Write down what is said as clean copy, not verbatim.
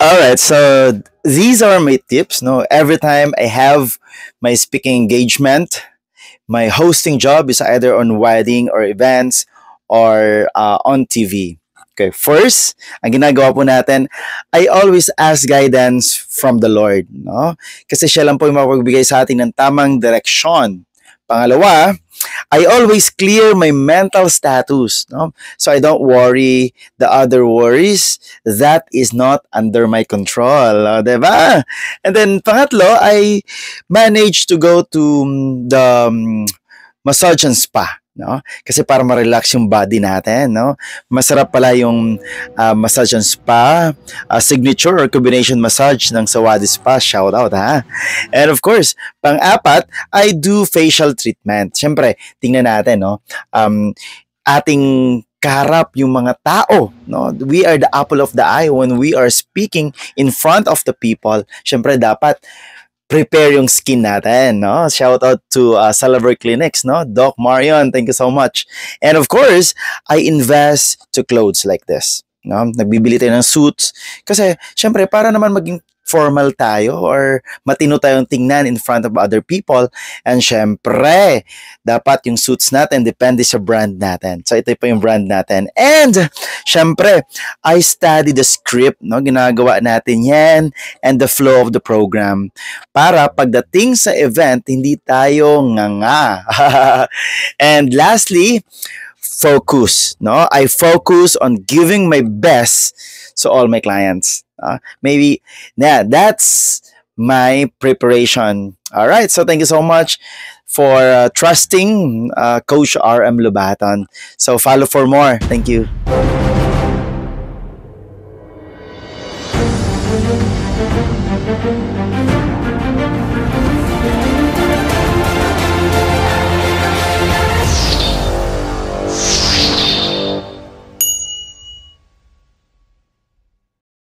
All right, so these are my tips. No, every time I have my speaking engagement, my hosting job is either on wedding or events or on TV. Okay, first, ang ginagawa po natin, I always ask guidance from the Lord, no? Kasi siya lang po yung mapagbigay sa atin ng tamang direksyon. Pangalawa, I always clear my mental status, no? So I don't worry the other worries that is not under my control, diba? And then pangatlo, I manage to go to massage and spa, no? Kasi para ma-relax yung body natin, no? Masarap pala yung massage and spa, signature or combination massage ng Sawadi Spa. Shout out, ha? And of course, pang-apat, I do facial treatment. Siyempre, tingnan natin, no? Ating kaharap yung mga tao, no? We are the apple of the eye when we are speaking in front of the people. Siyempre, dapat prepare yung skin natin, no? Shout out to Salaver Clinics, no? Doc Marion, thank you so much. And of course, I invest to clothes like this, no? Nagbibili tayo ng suits kasi syempre para naman maging formal tayo or matino tayong tingnan in front of other people. And syempre, dapat yung suits natin depende sa brand natin. So ito po yung brand natin. And syempre, I study the script, no? Ginagawa natin yan and the flow of the program para pagdating sa event, hindi tayo nganga. And lastly, focus, no? I focus on giving my best to all my clients. Maybe, yeah, that's my preparation. All right, so thank you so much for trusting Coach RM Lubaton. So follow for more. Thank you.